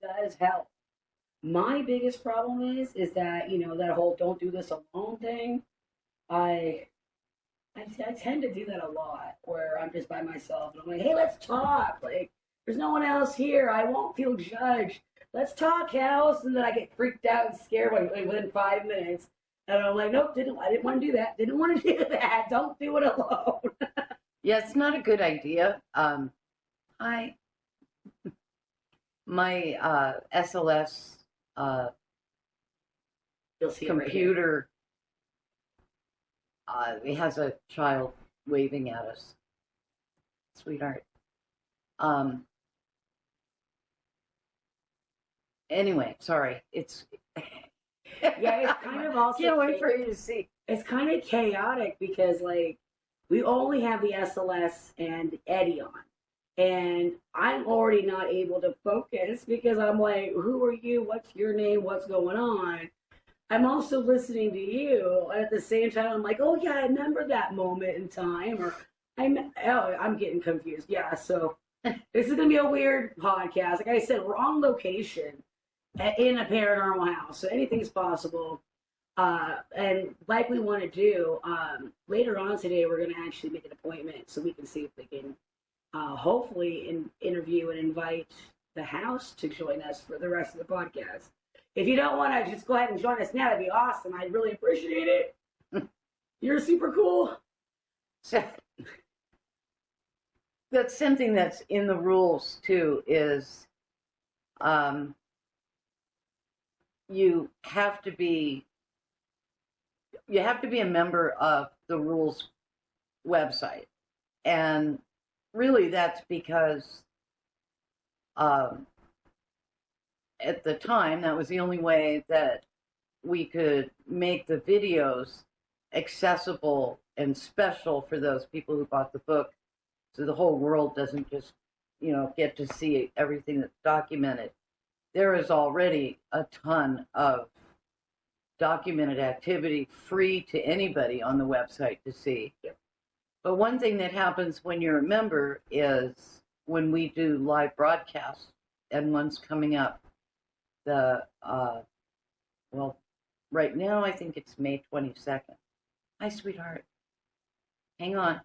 that is hell. My biggest problem is that, that whole don't do this alone thing. I I tend to do that a lot where I'm just by myself and I'm like, hey, let's talk. Like, there's no one else here. I won't feel judged. Let's talk, house. And then I get freaked out and scared within 5 minutes. And I'm like, nope, I didn't want to do that. Didn't want to do that. Don't do it alone. Yeah, it's not a good idea. My SLS You'll see computer, it has a child waving at us. Sweetheart. Anyway, sorry. It's yeah, it's kind of also can't wait for you to see. It's kind of chaotic because like we only have the SLS and Eddie on. And I'm already not able to focus because I'm like, who are you? What's your name? What's going on? I'm also listening to you. And at the same time, I'm like, oh, yeah, I remember that moment in time. Or I'm getting confused. Yeah, so this is going to be a weird podcast. Like I said, we're on location in a paranormal house. So anything's possible. And like we want to do, later on today, we're going to actually make an appointment so we can see if we can hopefully interview and invite the house to join us for the rest of the podcast. If you don't want to just go ahead and join us now, that'd be awesome. I'd really appreciate it. You're super cool. So, that's something that's in the rules too, is you have to be a member of the rules website. And really that's because at the time, that was the only way that we could make the videos accessible and special for those people who bought the book, so the whole world doesn't just, get to see everything that's documented. There is already a ton of documented activity free to anybody on the website to see. But one thing that happens when you're a member is when we do live broadcasts, and one's coming up right now I think it's May 22nd. Hi, sweetheart. Hang on.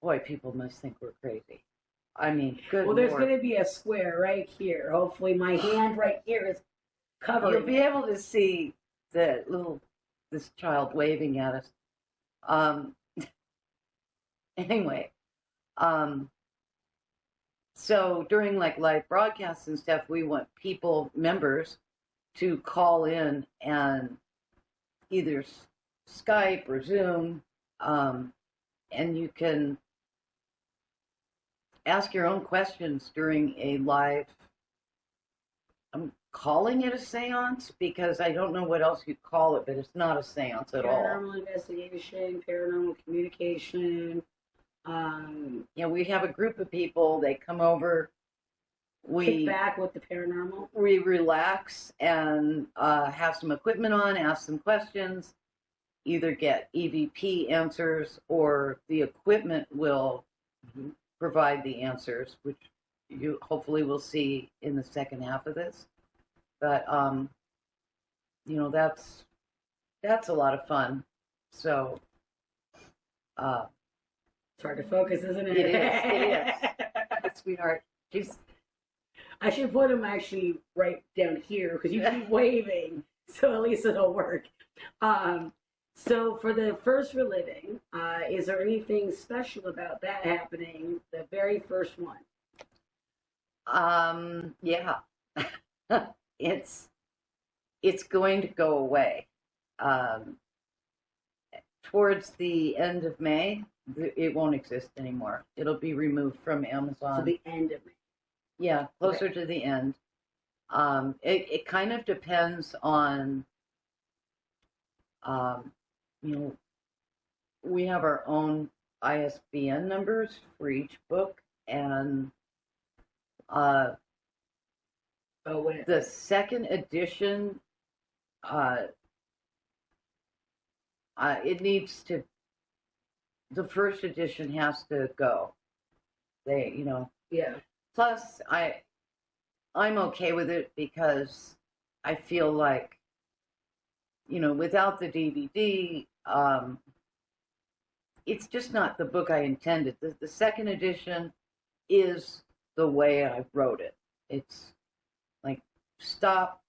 Boy, people must think we're crazy. I mean, good Well, there's Lord. going to be a square right here. Hopefully my hand right here is covered. You'll be able to see this child waving at us. Anyway, so during like live broadcasts and stuff, we want members, to call in and either Skype or Zoom, and you can ask your own questions during a live, I'm calling it a seance because I don't know what else you'd call it, but it's not a seance at all. Paranormal investigation, paranormal communication. We have a group of people, they come over, Kick back with the paranormal. We relax and have some equipment on, ask some questions, either get EVP answers or the equipment will provide the answers, which you hopefully will see in the second half of this. But, that's a lot of fun. So, it's hard to focus, isn't it? It is. Sweetheart. I should put them actually right down here because you keep waving, so at least it'll work. So for the first Reliving, is there anything special about that happening, the very first one? Yeah. It's going to go away. Towards the end of May, it won't exist anymore. It'll be removed from Amazon. So the end of May. Yeah, closer to the end. It kind of depends on, we have our own ISBN numbers for each book, and the second edition, the first edition has to go. Yeah. Plus, I'm okay with it because I feel like, without the DVD, it's just not the book I intended. The second edition is the way I wrote it. It's like, stop,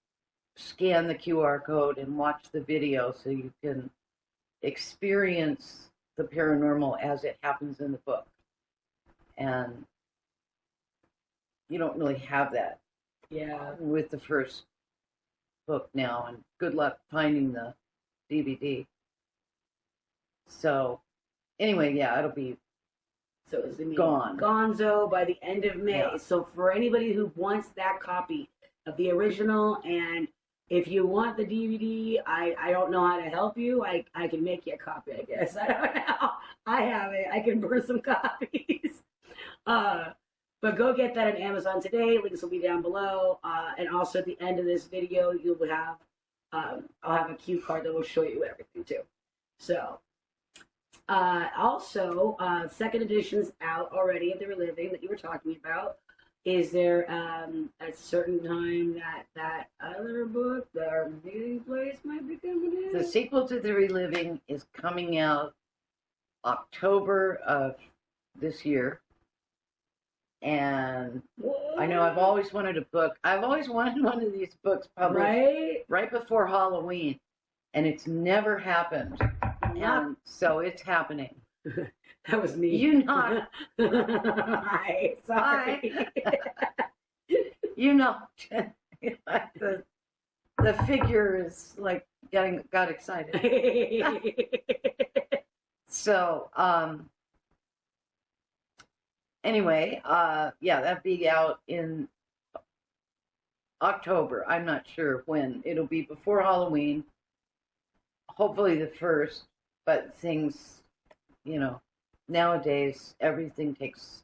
scan the QR code, and watch the video so you can experience the paranormal as it happens in the book. And you don't really have that with the first book now, and good luck finding the DVD. So anyway, it'll be gone. Gonzo by the end of May. Yeah. So for anybody who wants that copy of the original, and if you want the DVD, I don't know how to help you. I can make you a copy, I guess. I don't know. I have it. I can burn some copies. But go get that on Amazon today. Links will be down below. And also at the end of this video, you'll have, I'll have a cue card that will show you everything too. So, also, second edition's out already of the Reliving that you were talking about. Is there a certain time that other book, the meeting place, might be coming in? The sequel to the Reliving is coming out October of this year. And I know I've always wanted a book. I've always wanted one of these books published right before Halloween, and it's never happened. And so it's happening. That was me. You know. Hi, sorry. The figure is like got excited. So anyway, that'll be out in October. I'm not sure when. It'll be before Halloween. Hopefully the 1st, but things, nowadays everything takes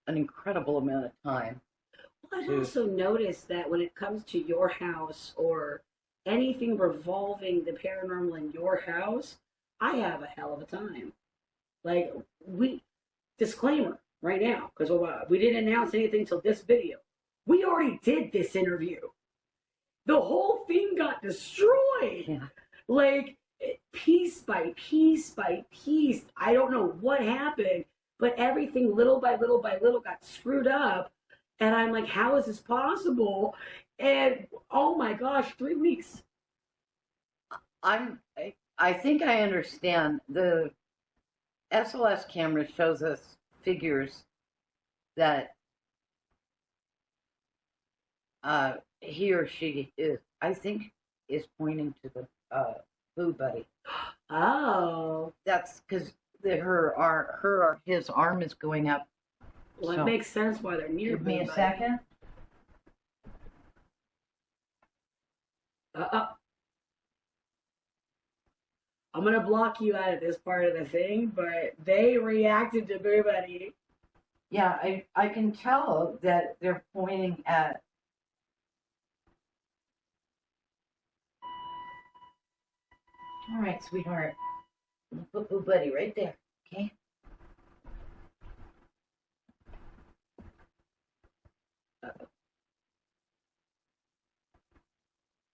an incredible amount of time. Well, I've also noticed that when it comes to your house or anything revolving the paranormal in your house, I have a hell of a time. Like, disclaimer right now, because we didn't announce anything till this video. We already did this interview. The whole thing got destroyed. Yeah. Like, piece by piece by piece. I don't know what happened, but everything little by little by little got screwed up. And I'm like, how is this possible? And oh my gosh, 3 weeks. I think I understand. The SLS camera shows us figures that he or she I think is pointing to the Boo Buddy. Oh. That's because his arm is going up. Well, it makes sense why they're near. Give me a second. I'm gonna block you out of this part of the thing, but they reacted to Boo Buddy. Yeah, I can tell that they're pointing at. All right, sweetheart. I'm gonna put Boo Buddy right there, okay?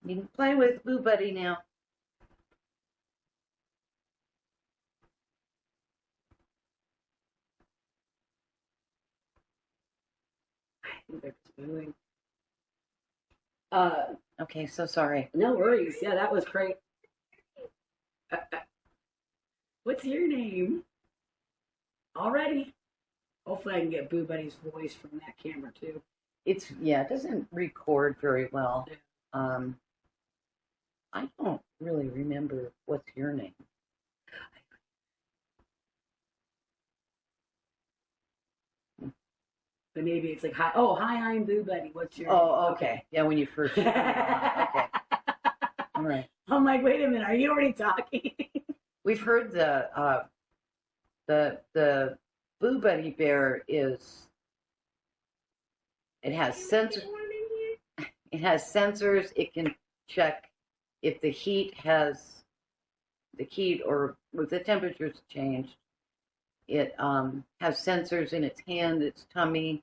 You can play with Boo Buddy now. I think they're just moving. Okay, so sorry. No worries. Yeah, that was great. What's your name? Already? Hopefully I can get Boo Buddy's voice from that camera too. It doesn't record very well. I don't really remember what's your name. But maybe it's like, hi, I'm Boo Buddy. What's your name? Oh, okay. Yeah, when you first. Okay. All right. I'm like, wait a minute, are you already talking? We've heard the Boo Buddy bear is. It has sensors. It has sensors. It can check if the heat or if the temperature's changed. It has sensors in its hand, its tummy,